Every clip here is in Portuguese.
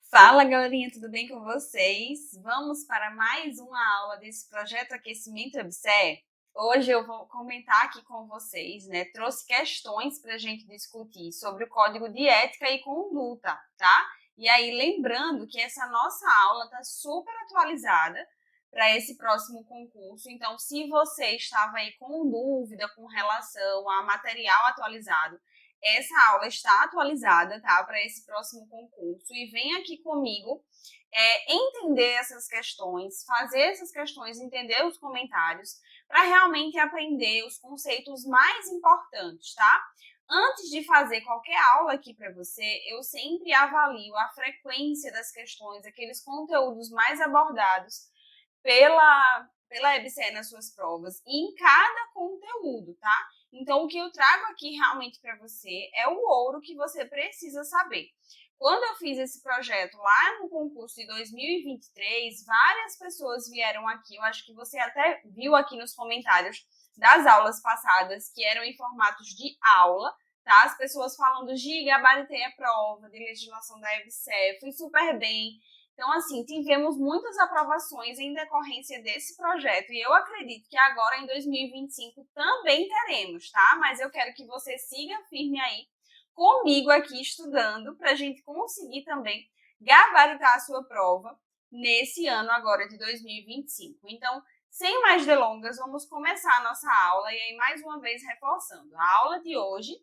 Fala, galerinha, tudo bem com vocês? Vamos para mais uma aula desse projeto Aquecimento EBSER. Hoje eu vou comentar aqui com vocês, né? Trouxe questões para a gente discutir sobre o Código de Ética e Conduta, tá? E aí, lembrando que essa nossa aula está super atualizada para esse próximo concurso. Então, se você estava aí com dúvida com relação a material atualizado, essa aula está atualizada, tá, para esse próximo concurso e vem aqui comigo entender essas questões, fazer essas questões, entender os comentários, para realmente aprender os conceitos mais importantes, tá? Antes de fazer qualquer aula aqui para você, eu sempre avalio a frequência das questões, aqueles conteúdos mais abordados pela EBSER nas suas provas e em cada conteúdo, tá? Então, o que eu trago aqui realmente para você é o ouro que você precisa saber. Quando eu fiz esse projeto lá no concurso de 2023, várias pessoas vieram aqui, eu acho que você até viu aqui nos comentários das aulas passadas, que eram em formatos de aula, tá? As pessoas falando de gabaritei a prova, de legislação da EBSER, fui super bem. Então, assim, tivemos muitas aprovações em decorrência desse projeto e eu acredito que agora em 2025 também teremos, tá? Mas eu quero que você siga firme aí comigo aqui estudando para a gente conseguir também gabaritar a sua prova nesse ano agora de 2025. Então, sem mais delongas, vamos começar a nossa aula e aí mais uma vez reforçando. A aula de hoje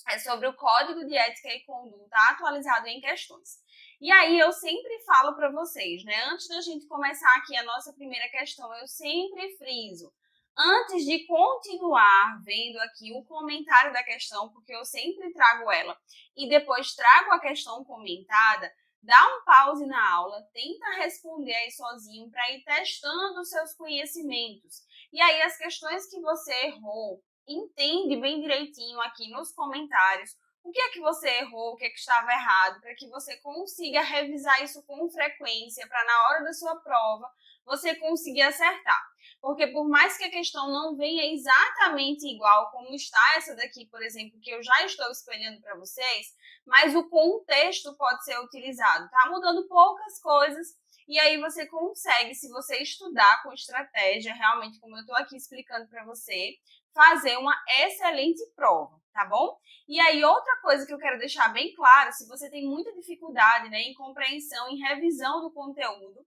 é sobre o Código de Ética e Conduta atualizado em questões. E aí eu sempre falo para vocês, né? Antes da gente começar aqui a nossa primeira questão, eu sempre friso. Antes de continuar vendo aqui o comentário da questão, porque eu sempre trago ela, e depois trago a questão comentada, dá um pause na aula, tenta responder aí sozinho para ir testando os seus conhecimentos. E aí as questões que você errou, entende bem direitinho aqui nos comentários o que é que você errou, o que é que estava errado, para que você consiga revisar isso com frequência, para na hora da sua prova você conseguir acertar. Porque por mais que a questão não venha exatamente igual como está essa daqui, por exemplo, que eu já estou espelhando para vocês, mas o contexto pode ser utilizado, tá? Mudando poucas coisas e aí você consegue, se você estudar com estratégia, realmente como eu estou aqui explicando para você, fazer uma excelente prova, tá bom? E aí, outra coisa que eu quero deixar bem claro, se você tem muita dificuldade, né, em compreensão, em revisão do conteúdo,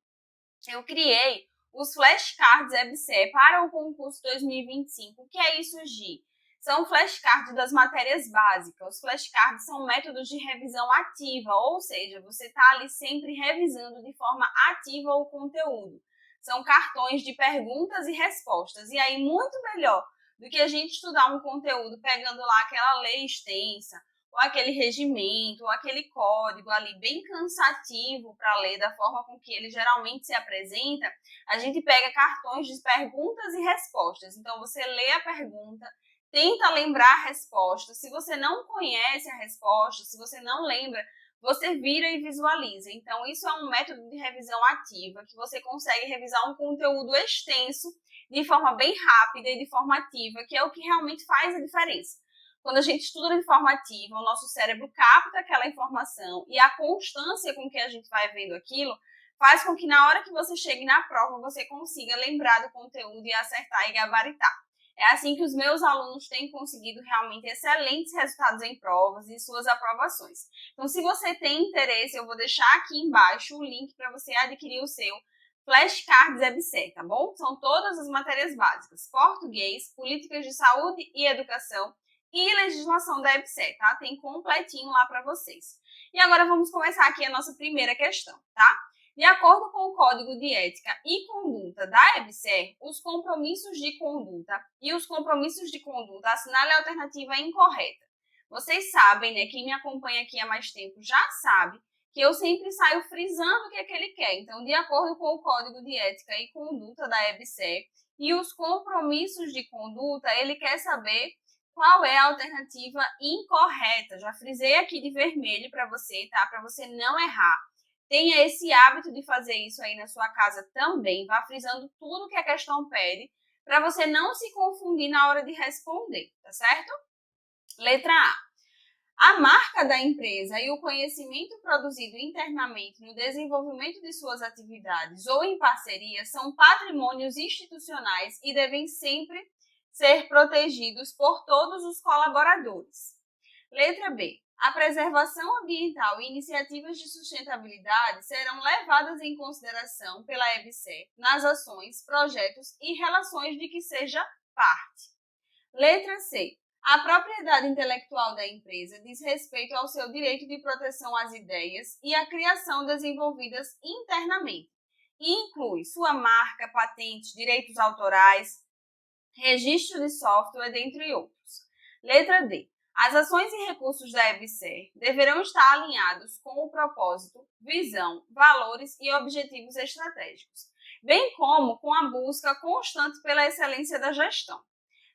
eu criei os flashcards EBSER para o concurso 2025. O que é isso, Gi? São flashcards das matérias básicas. Os flashcards são métodos de revisão ativa, ou seja, você está ali sempre revisando de forma ativa o conteúdo. São cartões de perguntas e respostas. E aí, muito melhor do que a gente estudar um conteúdo pegando lá aquela lei extensa, ou aquele regimento, ou aquele código ali bem cansativo para ler da forma com que ele geralmente se apresenta, a gente pega cartões de perguntas e respostas. Então, você lê a pergunta, tenta lembrar a resposta. Se você não conhece a resposta, se você não lembra, você vira e visualiza. Então, isso é um método de revisão ativa, que você consegue revisar um conteúdo extenso de forma bem rápida e de forma ativa, que é o que realmente faz a diferença. Quando a gente estuda de forma ativa, o nosso cérebro capta aquela informação e a constância com que a gente vai vendo aquilo faz com que na hora que você chegue na prova você consiga lembrar do conteúdo e acertar e gabaritar. É assim que os meus alunos têm conseguido realmente excelentes resultados em provas e suas aprovações. Então, se você tem interesse, eu vou deixar aqui embaixo o link para você adquirir o seu Flashcards EBSER, tá bom? São todas as matérias básicas: português, políticas de saúde e educação, e legislação da EBSER, tá? Tem completinho lá para vocês. E agora vamos começar aqui a nossa primeira questão, tá? De acordo com o Código de Ética e Conduta da EBSER, os compromissos de conduta e os compromissos de conduta assinale a alternativa incorreta. Vocês sabem, né? Quem me acompanha aqui há mais tempo já sabe que eu sempre saio frisando o que é que ele quer. Então, de acordo com o Código de Ética e Conduta da EBSER e os compromissos de conduta, ele quer saber qual é a alternativa incorreta. Já frisei aqui de vermelho para você, tá? Para você não errar. Tenha esse hábito de fazer isso aí na sua casa também. Vá frisando tudo que a questão pede, para você não se confundir na hora de responder, tá certo? Letra A. A marca da empresa e o conhecimento produzido internamente no desenvolvimento de suas atividades ou em parceria são patrimônios institucionais e devem sempre ser protegidos por todos os colaboradores. Letra B. A preservação ambiental e iniciativas de sustentabilidade serão levadas em consideração pela EBSER nas ações, projetos e relações de que seja parte. Letra C. A propriedade intelectual da empresa diz respeito ao seu direito de proteção às ideias e à criação desenvolvidas internamente e inclui sua marca, patentes, direitos autorais, registro de software, dentre outros. Letra D. As ações e recursos da EBSER deverão estar alinhados com o propósito, visão, valores e objetivos estratégicos, bem como com a busca constante pela excelência da gestão.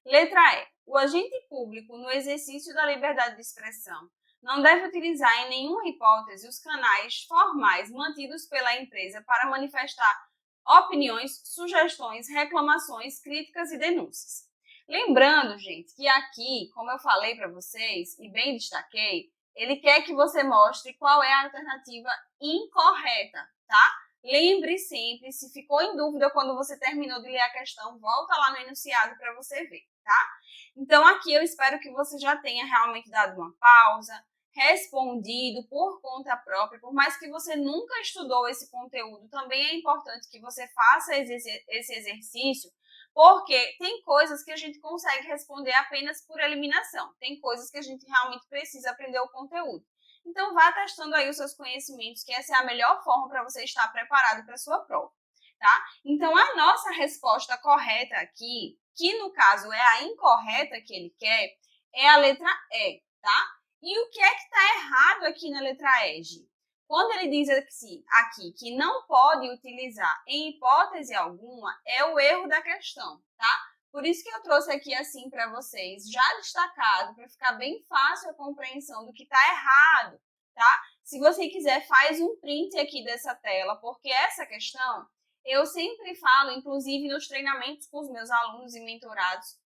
Letra E. O agente público, no exercício da liberdade de expressão, não deve utilizar em nenhuma hipótese os canais formais mantidos pela empresa para manifestar opiniões, sugestões, reclamações, críticas e denúncias. Lembrando, gente, que aqui, como eu falei para vocês e bem destaquei, ele quer que você mostre qual é a alternativa incorreta, tá? Lembre sempre, se ficou em dúvida quando você terminou de ler a questão, volta lá no enunciado para você ver, tá? Então aqui eu espero que você já tenha realmente dado uma pausa, respondido por conta própria, por mais que você nunca estudou esse conteúdo, também é importante que você faça esse exercício, porque tem coisas que a gente consegue responder apenas por eliminação, tem coisas que a gente realmente precisa aprender o conteúdo. Então vá testando aí os seus conhecimentos, que essa é a melhor forma para você estar preparado para a sua prova, tá? Então a nossa resposta correta aqui, que no caso é a incorreta que ele quer, é a letra E, tá? E o que é que está errado aqui na letra E, Gi? Quando ele diz aqui que não pode utilizar em hipótese alguma, é o erro da questão, tá? Por isso que eu trouxe aqui assim para vocês, já destacado, para ficar bem fácil a compreensão do que está errado, tá? Se você quiser, faz um print aqui dessa tela, porque essa questão eu sempre falo, inclusive nos treinamentos com os meus alunos e mentorados,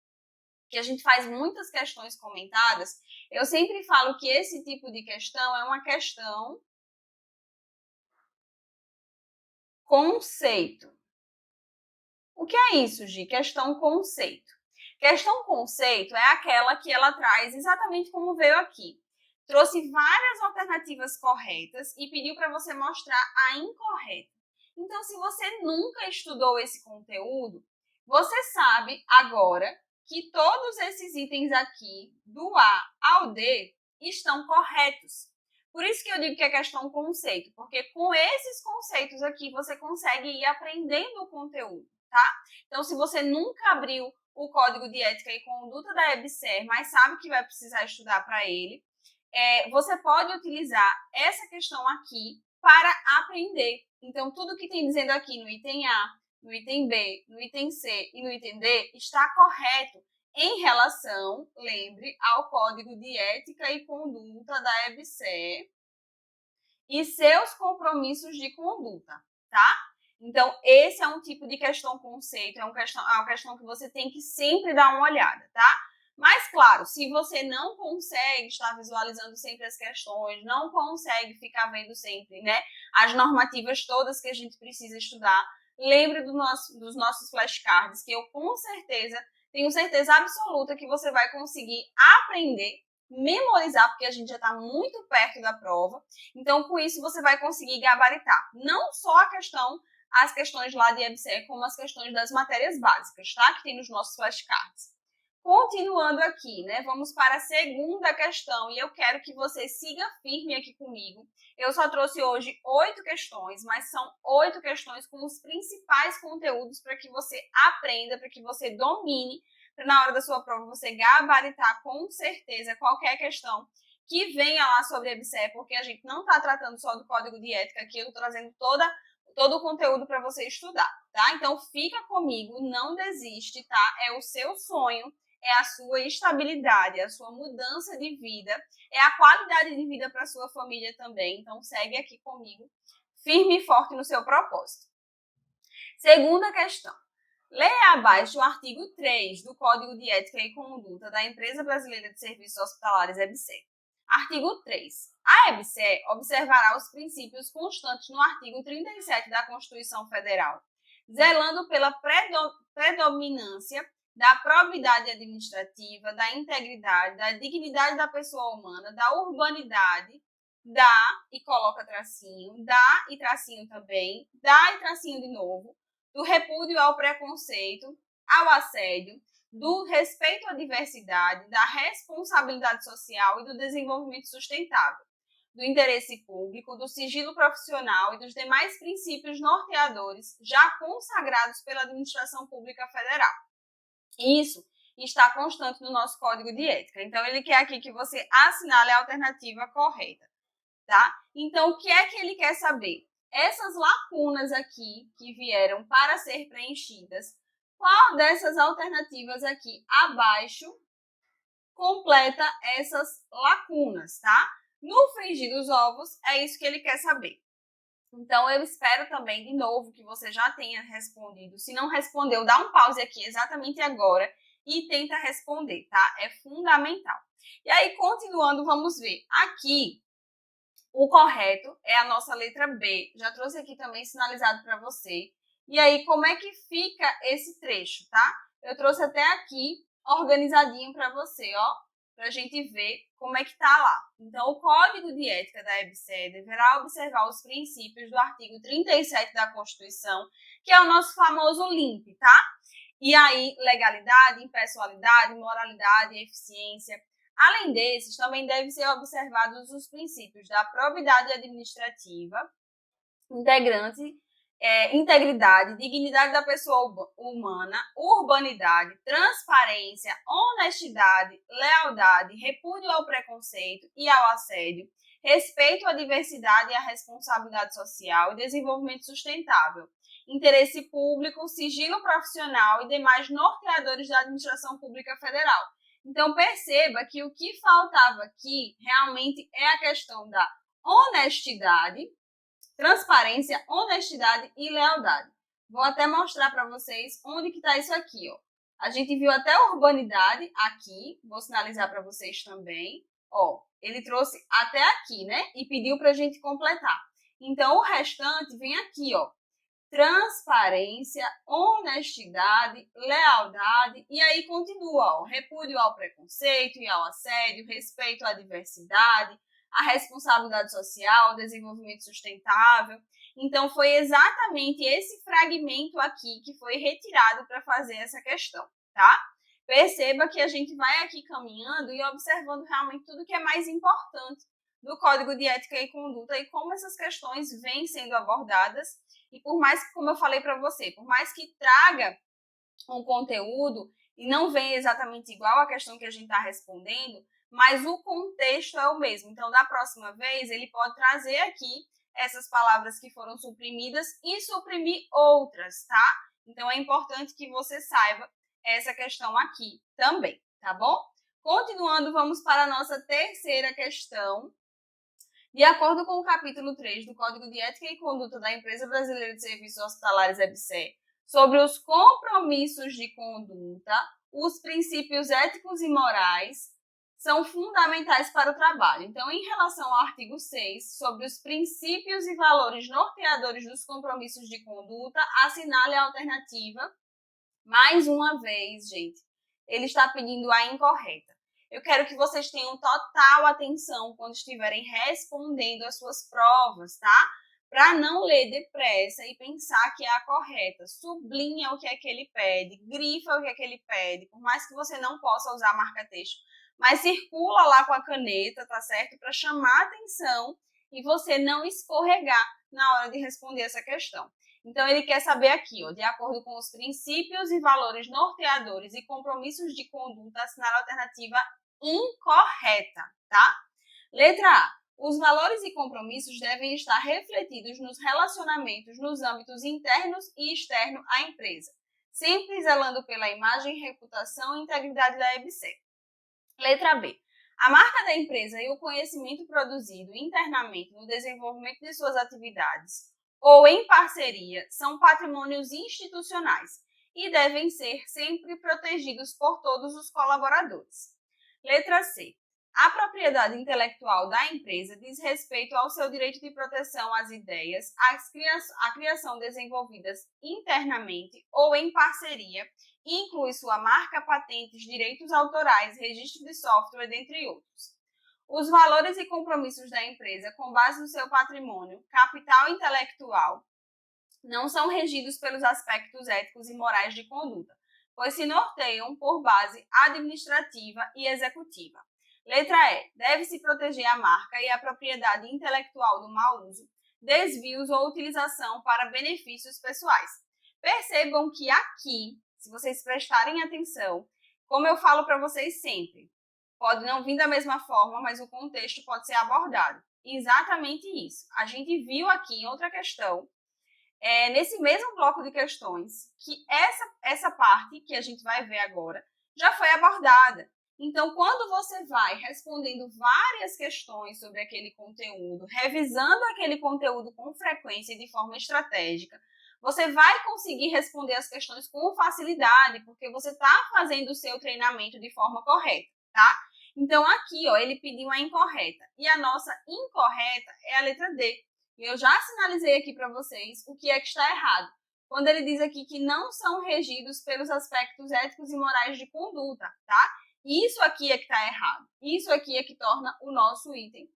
que a gente faz muitas questões comentadas, eu sempre falo que esse tipo de questão é uma questão conceito. O que é isso, Gi? Questão conceito. Questão conceito é aquela que ela traz exatamente como veio aqui. Trouxe várias alternativas corretas e pediu para você mostrar a incorreta. Então, se você nunca estudou esse conteúdo, você sabe agora que todos esses itens aqui, do A ao D, estão corretos. Por isso que eu digo que é questão conceito, porque com esses conceitos aqui você consegue ir aprendendo o conteúdo, tá? Então, se você nunca abriu o Código de Ética e Conduta da EBSER, mas sabe que vai precisar estudar para ele, você pode utilizar essa questão aqui para aprender. Então, tudo que tem dizendo aqui no item A, no item B, no item C e no item D está correto em relação, lembre, ao Código de Ética e Conduta da EBSER e seus compromissos de conduta, tá? Então, esse é um tipo de questão conceito, é uma questão que você tem que sempre dar uma olhada, tá? Mas, claro, se você não consegue estar visualizando sempre as questões, não consegue ficar vendo sempre, né, as normativas todas que a gente precisa estudar, lembre dos nossos flashcards, que eu com certeza, tenho certeza absoluta que você vai conseguir aprender, memorizar, porque a gente já está muito perto da prova. Então, com isso, você vai conseguir gabaritar não só as questões lá de EBSER, como as questões das matérias básicas, tá? Que tem nos nossos flashcards. Continuando aqui, né? Vamos para a segunda questão e eu quero que você siga firme aqui comigo. Eu só trouxe hoje 8 questões, mas são 8 questões com os principais conteúdos para que você aprenda, para que você domine, para na hora da sua prova você gabaritar com certeza qualquer questão que venha lá sobre a EBSER, porque a gente não está tratando só do Código de Ética aqui, eu estou trazendo todo o conteúdo para você estudar, tá? Então fica comigo, não desiste, tá? É o seu sonho, é a sua estabilidade, é a sua mudança de vida, é a qualidade de vida para a sua família também. Então segue aqui comigo, firme e forte no seu propósito. Segunda questão. Leia abaixo o artigo 3 do Código de Ética e Conduta da Empresa Brasileira de Serviços Hospitalares, EBSER. Artigo 3. A EBSER observará os princípios constantes no artigo 37 da Constituição Federal, zelando pela predominância da probidade administrativa, da integridade, da dignidade da pessoa humana, da urbanidade, e coloca tracinho, e tracinho também, e tracinho de novo, do repúdio ao preconceito, ao assédio, do respeito à diversidade, da responsabilidade social e do desenvolvimento sustentável, do interesse público, do sigilo profissional e dos demais princípios norteadores já consagrados pela Administração Pública Federal. Isso está constante no nosso Código de Ética. Então, ele quer aqui que você assinale a alternativa correta, tá? Então, o que é que ele quer saber? Essas lacunas aqui que vieram para ser preenchidas, qual dessas alternativas aqui abaixo completa essas lacunas, tá? No frigir dos ovos, é isso que ele quer saber. Então, eu espero também, de novo, que você já tenha respondido. Se não respondeu, dá um pause aqui exatamente agora e tenta responder, tá? É fundamental. E aí, continuando, vamos ver. Aqui, o correto é a nossa letra B. Já trouxe aqui também sinalizado para você. E aí, como é que fica esse trecho, tá? Eu trouxe até aqui organizadinho para você, ó, para a gente ver como é que tá lá. Então, o Código de Ética da EBSER deverá observar os princípios do artigo 37 da Constituição, que é o nosso famoso LIMP, tá? E aí, legalidade, impessoalidade, moralidade, eficiência. Além desses, também devem ser observados os princípios da probidade administrativa, integridade, dignidade da pessoa humana, urbanidade, transparência, honestidade, lealdade, repúdio ao preconceito e ao assédio, respeito à diversidade e à responsabilidade social e desenvolvimento sustentável, interesse público, sigilo profissional e demais norteadores da administração pública federal. Então, perceba que o que faltava aqui realmente é a questão da honestidade, transparência, honestidade e lealdade. Vou até mostrar para vocês onde que está isso aqui, ó. A gente viu até a urbanidade aqui, vou sinalizar para vocês também. Ó, ele trouxe até aqui, né? E pediu para a gente completar. Então, o restante vem aqui, ó. Transparência, honestidade, lealdade, e aí continua, ó, repúdio ao preconceito e ao assédio, respeito à diversidade, a responsabilidade social, desenvolvimento sustentável. Então, foi exatamente esse fragmento aqui que foi retirado para fazer essa questão, tá? Perceba que a gente vai aqui caminhando e observando realmente tudo que é mais importante do Código de Ética e Conduta e como essas questões vêm sendo abordadas. E por mais que, como eu falei para você, por mais que traga um conteúdo e não venha exatamente igual à questão que a gente está respondendo, mas o contexto é o mesmo. Então, da próxima vez, ele pode trazer aqui essas palavras que foram suprimidas e suprimir outras, tá? Então, é importante que você saiba essa questão aqui também, tá bom? Continuando, vamos para a nossa terceira questão. De acordo com o capítulo 3 do Código de Ética e Conduta da Empresa Brasileira de Serviços Hospitalares, EBSER, sobre os compromissos de conduta, os princípios éticos e morais são fundamentais para o trabalho. Então, em relação ao artigo 6, sobre os princípios e valores norteadores dos compromissos de conduta, assinale a alternativa. Mais uma vez, gente, ele está pedindo a incorreta. Eu quero que vocês tenham total atenção quando estiverem respondendo as suas provas, tá? Para não ler depressa e pensar que é a correta. Sublinha o que é que ele pede, grifa o que é que ele pede, por mais que você não possa usar marca-texto, mas circula lá com a caneta, tá certo? Para chamar a atenção e você não escorregar na hora de responder essa questão. Então, ele quer saber aqui, ó, de acordo com os princípios e valores norteadores e compromissos de conduta, assinar a alternativa incorreta, tá? Letra A. Os valores e compromissos devem estar refletidos nos relacionamentos nos âmbitos internos e externos à empresa, sempre zelando pela imagem, reputação e integridade da EBSER. Letra B. A marca da empresa e o conhecimento produzido internamente no desenvolvimento de suas atividades ou em parceria são patrimônios institucionais e devem ser sempre protegidos por todos os colaboradores. Letra C. A propriedade intelectual da empresa diz respeito ao seu direito de proteção às ideias, à criação desenvolvidas internamente ou em parceria, e inclui sua marca, patentes, direitos autorais, registro de software, dentre outros. Os valores e compromissos da empresa, com base no seu patrimônio, capital intelectual, não são regidos pelos aspectos éticos e morais de conduta, pois se norteiam por base administrativa e executiva. Letra E. Deve-se proteger a marca e a propriedade intelectual do mau uso, desvios ou utilização para benefícios pessoais. Percebam que aqui, se vocês prestarem atenção, como eu falo para vocês sempre, pode não vir da mesma forma, mas o contexto pode ser abordado. Exatamente isso. A gente viu aqui em outra questão, nesse mesmo bloco de questões, que essa parte que a gente vai ver agora já foi abordada. Então, quando você vai respondendo várias questões sobre aquele conteúdo, revisando aquele conteúdo com frequência e de forma estratégica, você vai conseguir responder as questões com facilidade, porque você está fazendo o seu treinamento de forma correta, tá? Então, aqui, ó, ele pediu a incorreta. E a nossa incorreta é a letra D. E eu já sinalizei aqui para vocês o que é que está errado. Quando ele diz aqui que não são regidos pelos aspectos éticos e morais de conduta, tá? Isso aqui é que está errado. Isso aqui é que torna o nosso item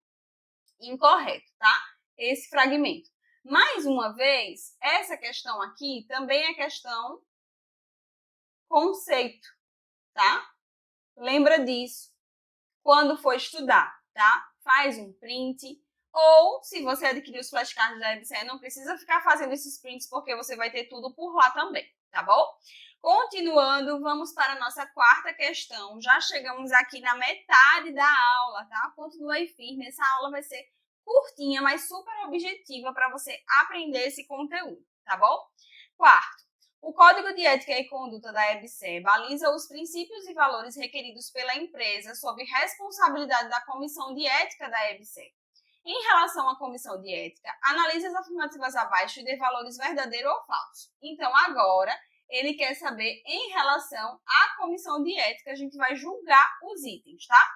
incorreto, tá? Esse fragmento. Mais uma vez, essa questão aqui também é questão conceito, tá? Lembra disso quando for estudar, tá? Faz um print. Ou, se você adquirir os flashcards da EBSER, não precisa ficar fazendo esses prints, porque você vai ter tudo por lá também, tá bom? Continuando, vamos para a nossa quarta questão. Já chegamos aqui na metade da aula, tá? Continua aí firme. Essa aula vai ser curtinha, mas super objetiva para você aprender esse conteúdo, tá bom? Quarto, o Código de Ética e Conduta da EBSER baliza os princípios e valores requeridos pela empresa sob responsabilidade da Comissão de Ética da EBSER. Em relação à comissão de ética, analise as afirmativas abaixo e dê valores verdadeiro ou falso. Então, agora, ele quer saber em relação à comissão de ética, a gente vai julgar os itens, tá?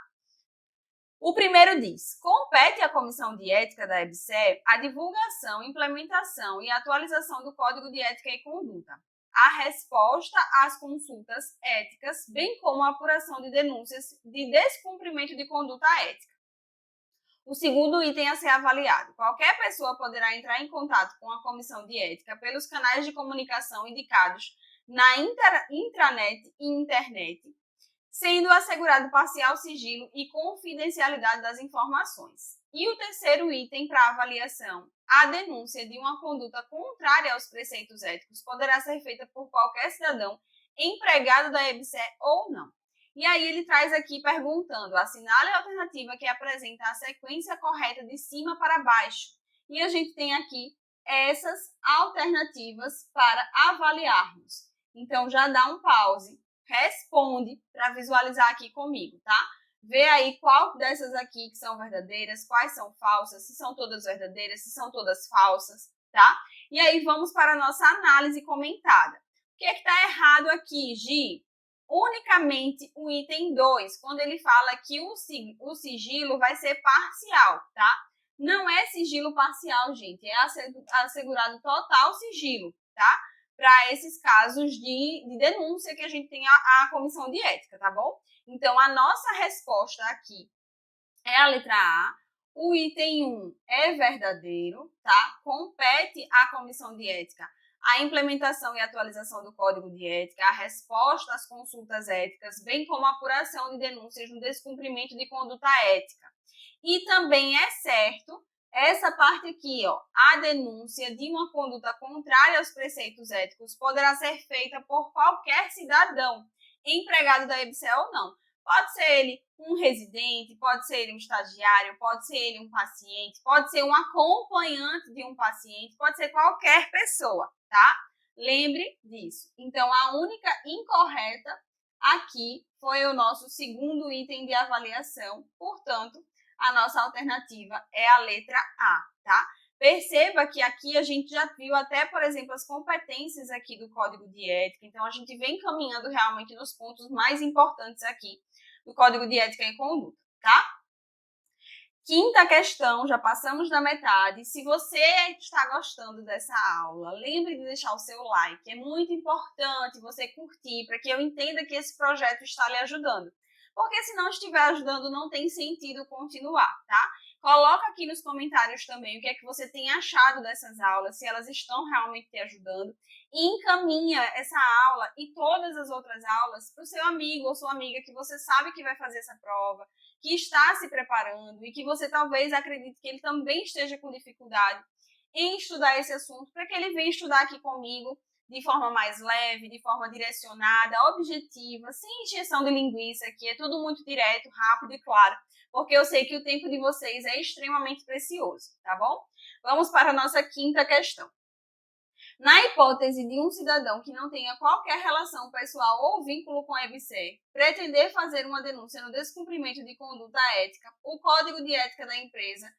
O primeiro diz: compete à comissão de ética da EBSER a divulgação, implementação e atualização do Código de Ética e Conduta, a resposta às consultas éticas, bem como a apuração de denúncias de descumprimento de conduta ética. O segundo item a ser avaliado: qualquer pessoa poderá entrar em contato com a comissão de ética pelos canais de comunicação indicados na intranet e internet, sendo assegurado parcial sigilo e confidencialidade das informações. E o terceiro item para avaliação: a denúncia de uma conduta contrária aos preceitos éticos poderá ser feita por qualquer cidadão empregado da EBSER ou não. E aí ele traz aqui perguntando: assinale a alternativa que apresenta a sequência correta de cima para baixo. E a gente tem aqui essas alternativas para avaliarmos. Então já dá um pause, responde para visualizar aqui comigo, tá? Vê aí qual dessas aqui que são verdadeiras, quais são falsas, se são todas verdadeiras, se são todas falsas, tá? E aí vamos para a nossa análise comentada. O que é que está errado aqui, Gi? Unicamente o item 2, quando ele fala que o sigilo vai ser parcial, tá? Não é sigilo parcial, gente, é assegurado total sigilo, tá? Para esses casos de denúncia que a gente tem a comissão de ética, tá bom? Então, a nossa resposta aqui é a letra A. O item 1 é verdadeiro, tá? Compete à comissão de ética a implementação e atualização do Código de Ética, a resposta às consultas éticas, bem como a apuração de denúncias no descumprimento de conduta ética. E também é certo essa parte aqui, ó, a denúncia de uma conduta contrária aos preceitos éticos poderá ser feita por qualquer cidadão, empregado da EBSER ou não. Pode ser ele um residente, pode ser ele um estagiário, pode ser ele um paciente, pode ser um acompanhante de um paciente, pode ser qualquer pessoa, tá? Lembre disso. Então, a única incorreta aqui foi o nosso segundo item de avaliação, portanto, a nossa alternativa é a letra A, tá? Perceba que aqui a gente já viu até, por exemplo, as competências aqui do Código de Ética, então a gente vem caminhando realmente nos pontos mais importantes aqui do Código de Ética e Conduta. tá? Quinta questão, já passamos da metade. Se você está gostando dessa aula, lembre de deixar o seu like. É muito importante você curtir para que eu entenda que esse projeto está lhe ajudando. Porque se não estiver ajudando, não tem sentido continuar, tá? Coloca aqui nos comentários também o que é que você tem achado dessas aulas, se elas estão realmente te ajudando. E encaminha essa aula e todas as outras aulas para o seu amigo ou sua amiga que você sabe que vai fazer essa prova, que está se preparando e que você talvez acredite que ele também esteja com dificuldade em estudar esse assunto, para que ele venha estudar aqui comigo de forma mais leve, de forma direcionada, objetiva, sem injeção de linguiça, que é tudo muito direto, rápido e claro, porque eu sei que o tempo de vocês é extremamente precioso, tá bom? Vamos para a nossa quinta questão. Na hipótese de um cidadão que não tenha qualquer relação pessoal ou vínculo com a EBC pretender fazer uma denúncia no descumprimento de conduta ética, o Código de Ética da empresa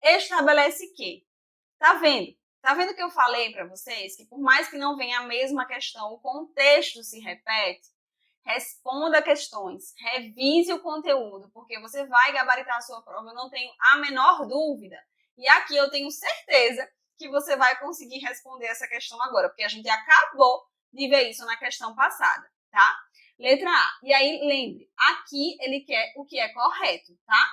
estabelece que, tá vendo? Tá vendo que eu falei para vocês que por mais que não venha a mesma questão, o contexto se repete? Responda questões, revise o conteúdo, porque você vai gabaritar a sua prova, eu não tenho a menor dúvida. E aqui eu tenho certeza que você vai conseguir responder essa questão agora, porque a gente acabou de ver isso na questão passada, tá? Letra A. E aí, lembre, aqui ele quer o que é correto, tá?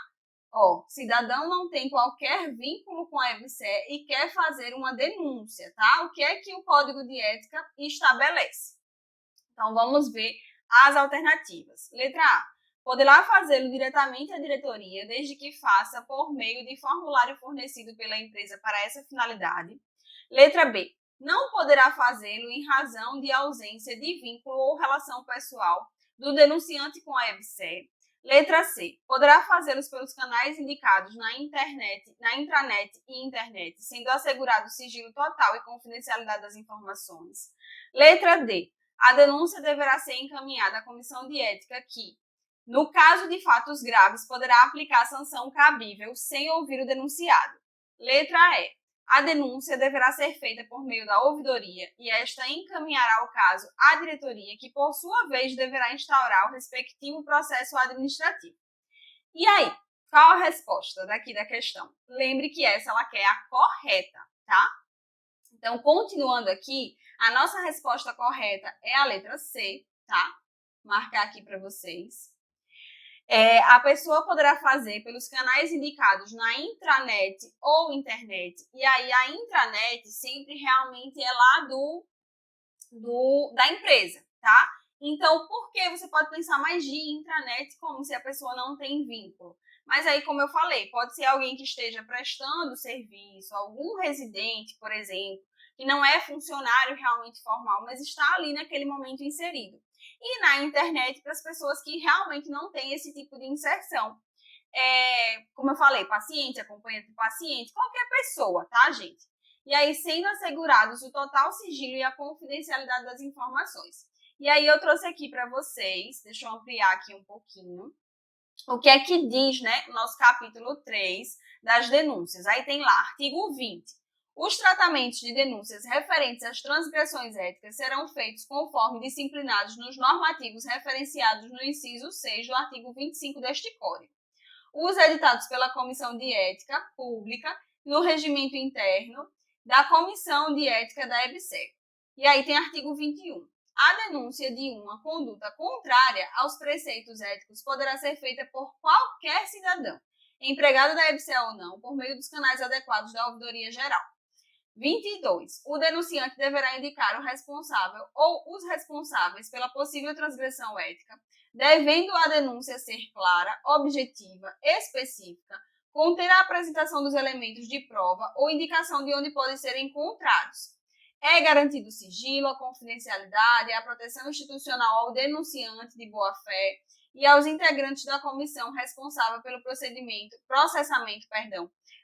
Ó, cidadão não tem qualquer vínculo com a EBSE e quer fazer uma denúncia, tá? O que é que o Código de Ética estabelece? Então, vamos ver as alternativas. Letra A. Poderá fazê-lo diretamente à diretoria, desde que faça por meio de formulário fornecido pela empresa para essa finalidade. Letra B. Não poderá fazê-lo em razão de ausência de vínculo ou relação pessoal do denunciante com a EBSE. Letra C. Poderá fazê-los pelos canais indicados na intranet e internet, sendo assegurado sigilo total e confidencialidade das informações. Letra D. A denúncia deverá ser encaminhada à comissão de ética que, no caso de fatos graves, poderá aplicar sanção cabível sem ouvir o denunciado. Letra E. A denúncia deverá ser feita por meio da ouvidoria e esta encaminhará o caso à diretoria, que, por sua vez, deverá instaurar o respectivo processo administrativo. E aí, qual a resposta daqui da questão? Lembre que essa ela quer a correta, tá? Então, continuando aqui, a nossa resposta correta é a letra C, tá? Marcar aqui para vocês. A pessoa poderá fazer pelos canais indicados na intranet ou internet. E aí, a intranet sempre realmente é lá da empresa, tá? Então, por que você pode pensar mais de intranet como se a pessoa não tem vínculo? Mas aí, como eu falei, pode ser alguém que esteja prestando serviço, algum residente, por exemplo, que não é funcionário realmente formal, mas está ali naquele momento inserido. E na internet, para as pessoas que realmente não têm esse tipo de inserção. Como eu falei, paciente, acompanhante de paciente, qualquer pessoa, tá, gente? E aí, sendo assegurados o total sigilo e a confidencialidade das informações. E aí, eu trouxe aqui para vocês, deixa eu ampliar aqui um pouquinho, o que é que diz, né, o nosso capítulo 3 das denúncias. Aí tem lá, artigo 20. Os tratamentos de denúncias referentes às transgressões éticas serão feitos conforme disciplinados nos normativos referenciados no inciso 6 do artigo 25 deste Código. Os editados pela Comissão de Ética Pública no regimento interno da Comissão de Ética da EBSER. E aí tem artigo 21. A denúncia de uma conduta contrária aos preceitos éticos poderá ser feita por qualquer cidadão, empregado da EBSER ou não, por meio dos canais adequados da Ouvidoria Geral. 22. O denunciante deverá indicar o responsável ou os responsáveis pela possível transgressão ética, devendo a denúncia ser clara, objetiva, específica, conter a apresentação dos elementos de prova ou indicação de onde podem ser encontrados. É garantido o sigilo, a confidencialidade e a proteção institucional ao denunciante de boa-fé e aos integrantes da comissão responsável pelo processamento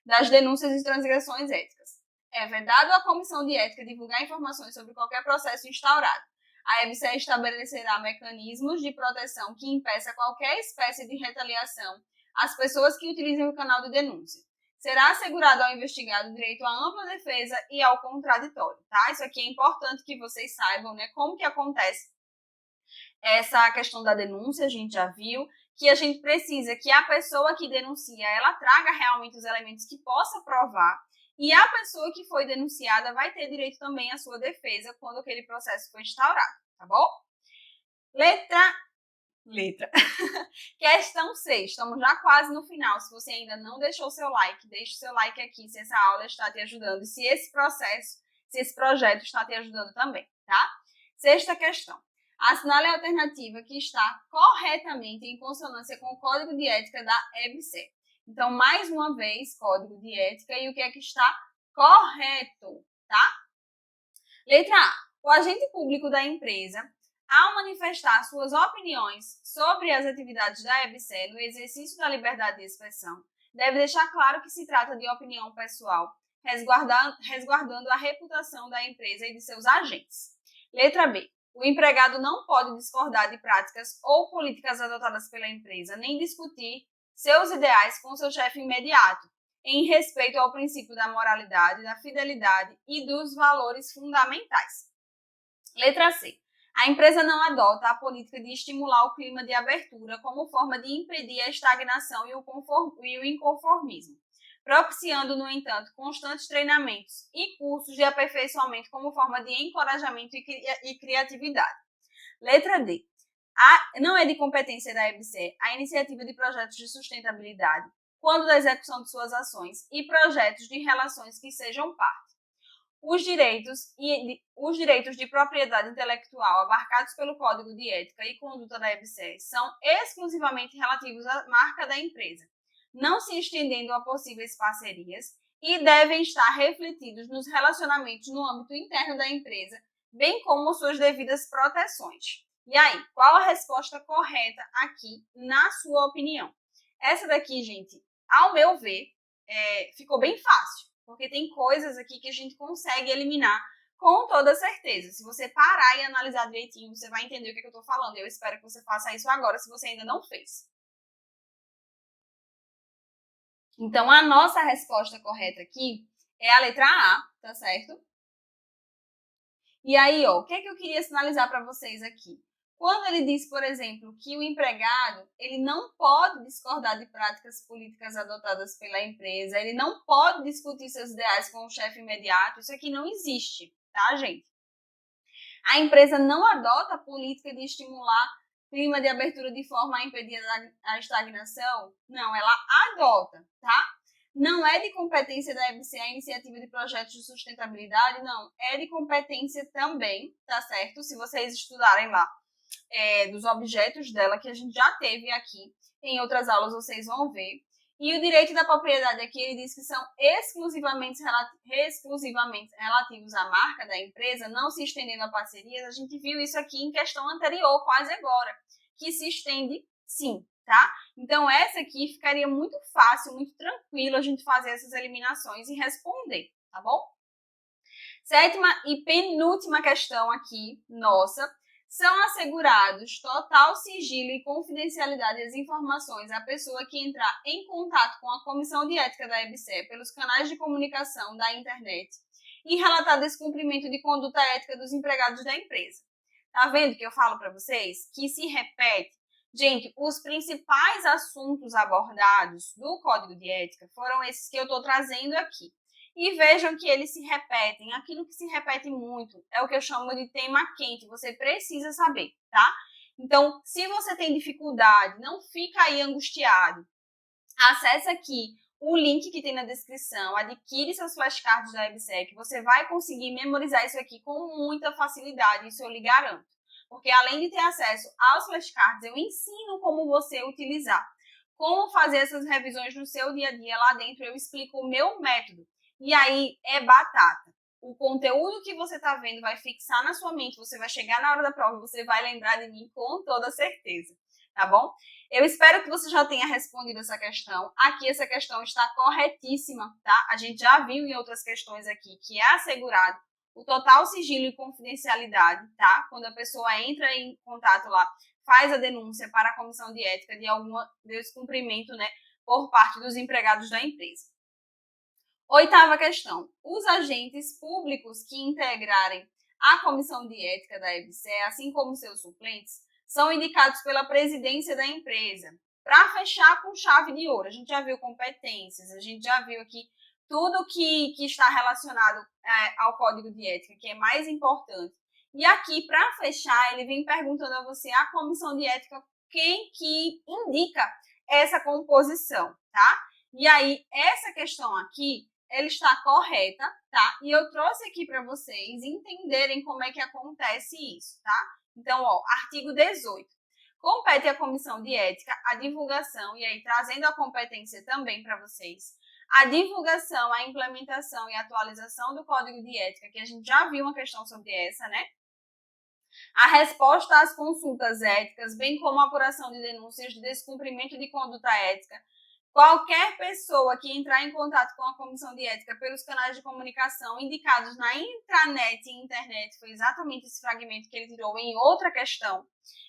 das denúncias de transgressões éticas. É vedado à comissão de ética divulgar informações sobre qualquer processo instaurado. A EBSER estabelecerá mecanismos de proteção que impeça qualquer espécie de retaliação às pessoas que utilizem o canal de denúncia. Será assegurado ao investigado o direito à ampla defesa e ao contraditório, tá? Isso aqui é importante que vocês saibam, né? Como que acontece Essa questão da denúncia a gente já viu, que a gente precisa que a pessoa que denuncia, ela traga realmente os elementos que possa provar, e a pessoa que foi denunciada vai ter direito também à sua defesa quando aquele processo for instaurado, tá bom? Letra. Questão 6, estamos já quase no final. Se você ainda não deixou seu like, deixe seu like aqui se essa aula está te ajudando e se esse processo, se esse projeto está te ajudando também, tá? Sexta questão. Assinale a alternativa que está corretamente em consonância com o Código de Ética da EBC. Então, mais uma vez, Código de Ética e o que é que está correto, tá? Letra A. O agente público da empresa, ao manifestar suas opiniões sobre as atividades da EBC no exercício da liberdade de expressão, deve deixar claro que se trata de opinião pessoal, resguardando a reputação da empresa e de seus agentes. Letra B. O empregado não pode discordar de práticas ou políticas adotadas pela empresa, nem discutir seus ideais com seu chefe imediato, em respeito ao princípio da moralidade, da fidelidade e dos valores fundamentais. Letra C. A empresa não adota a política de estimular o clima de abertura como forma de impedir a estagnação e o inconformismo, propiciando, no entanto, constantes treinamentos e cursos de aperfeiçoamento como forma de encorajamento e criatividade. Letra D. Não é de competência da EBC a iniciativa de projetos de sustentabilidade, quando da execução de suas ações e projetos de relações que sejam parte. Os direitos de propriedade intelectual abarcados pelo Código de Ética e Conduta da EBC são exclusivamente relativos à marca da empresa, não se estendendo a possíveis parcerias e devem estar refletidos nos relacionamentos no âmbito interno da empresa, bem como suas devidas proteções. E aí, qual a resposta correta aqui, na sua opinião? Essa daqui, gente, ao meu ver, ficou bem fácil, porque tem coisas aqui que a gente consegue eliminar com toda certeza. Se você parar e analisar direitinho, você vai entender o que eu estou falando. Eu espero que você faça isso agora, se você ainda não fez. Então, a nossa resposta correta aqui é a letra A, tá certo? E aí, ó, o que é que eu queria sinalizar para vocês aqui? Quando ele diz, por exemplo, que o empregado ele não pode discordar de práticas políticas adotadas pela empresa, ele não pode discutir seus ideais com o chefe imediato, isso aqui não existe, tá, gente? A empresa não adota a política de estimular clima de abertura de forma a impedir a estagnação? Não, ela adota, tá? Não é de competência da EBC a iniciativa de projetos de sustentabilidade? Não, é de competência também, tá certo? Se vocês estudarem lá dos objetos dela, que a gente já teve aqui em outras aulas, vocês vão ver. E o direito da propriedade aqui, ele diz que são exclusivamente relativos à marca da empresa, não se estendendo a parcerias. A gente viu isso aqui em questão anterior, quase agora, que se estende sim, tá? Então, essa aqui ficaria muito fácil, muito tranquilo a gente fazer essas eliminações e responder, tá bom? Sétima e penúltima questão aqui, nossa, são assegurados total sigilo e confidencialidade das informações à pessoa que entrar em contato com a Comissão de Ética da EBC pelos canais de comunicação da internet e relatar descumprimento de conduta ética dos empregados da empresa. Tá vendo que eu falo para vocês? Que se repete. Gente, os principais assuntos abordados do Código de Ética foram esses que eu estou trazendo aqui. E vejam que eles se repetem. Aquilo que se repete muito é o que eu chamo de tema quente. Você precisa saber, tá? Então, se você tem dificuldade, não fica aí angustiado. Acesse aqui o link que tem na descrição, adquire seus flashcards da EBSEC. Você vai conseguir memorizar isso aqui com muita facilidade, isso eu lhe garanto. Porque além de ter acesso aos flashcards, eu ensino como você utilizar. Como fazer essas revisões no seu dia a dia lá dentro, eu explico o meu método. E aí é batata. O conteúdo que você está vendo vai fixar na sua mente, você vai chegar na hora da prova, você vai lembrar de mim com toda certeza, tá bom? Eu espero que você já tenha respondido essa questão. Aqui essa questão está corretíssima, tá? A gente já viu em outras questões aqui que é assegurado o total sigilo e confidencialidade, tá? Quando a pessoa entra em contato lá, faz a denúncia para a comissão de ética de algum descumprimento, né, por parte dos empregados da empresa. Oitava questão. Os agentes públicos que integrarem a comissão de ética da EBSE, assim como seus suplentes, são indicados pela presidência da empresa. Para fechar com chave de ouro, a gente já viu competências, a gente já viu aqui tudo que está relacionado ao código de ética, que é mais importante. E aqui, para fechar, ele vem perguntando a você, a comissão de ética, quem que indica essa composição, tá? E aí, essa questão aqui, ela está correta, tá? E eu trouxe aqui para vocês entenderem como é que acontece isso, tá? Então, ó, artigo 18. Compete à comissão de ética a divulgação, e aí trazendo a competência também para vocês, a divulgação, a implementação e atualização do código de ética, que a gente já viu uma questão sobre essa, né? A resposta às consultas éticas, bem como a apuração de denúncias de descumprimento de conduta ética. Qualquer pessoa que entrar em contato com a comissão de ética pelos canais de comunicação indicados na intranet e internet, foi exatamente esse fragmento que ele tirou em outra questão,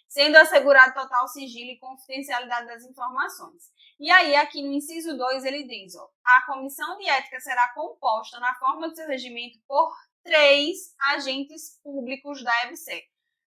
sendo assegurado total sigilo e confidencialidade das informações. E aí, aqui no inciso 2, ele diz, ó, a comissão de ética será composta na forma do seu regimento por 3 agentes públicos da EBC.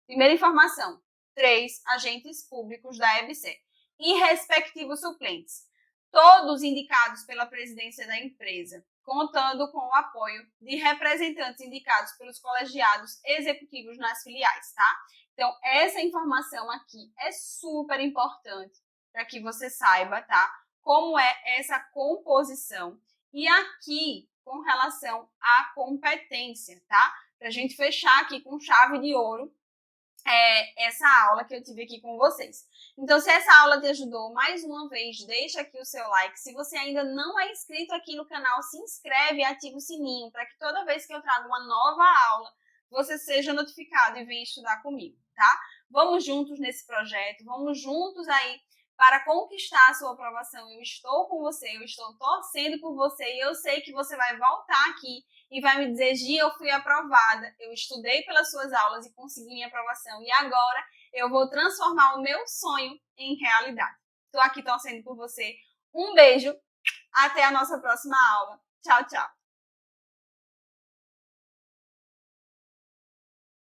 Primeira informação, 3 agentes públicos da EBC e respectivos suplentes, todos indicados pela presidência da empresa, contando com o apoio de representantes indicados pelos colegiados executivos nas filiais, tá? Então, essa informação aqui é super importante para que você saiba, tá? Como é essa composição. E aqui, com relação à competência, tá? Para a gente fechar aqui com chave de ouro, essa aula que eu tive aqui com vocês. Então, se essa aula te ajudou, mais uma vez, deixa aqui o seu like. Se você ainda não é inscrito aqui no canal, se inscreve e ativa o sininho para que toda vez que eu trago uma nova aula, você seja notificado e venha estudar comigo, tá? Vamos juntos nesse projeto, vamos juntos aí para conquistar a sua aprovação. Eu estou com você, eu estou torcendo por você e eu sei que você vai voltar aqui e vai me dizer, Gia, eu fui aprovada, eu estudei pelas suas aulas e consegui minha aprovação e agora eu vou transformar o meu sonho em realidade. Estou aqui torcendo por você. Um beijo, até a nossa próxima aula. Tchau, tchau.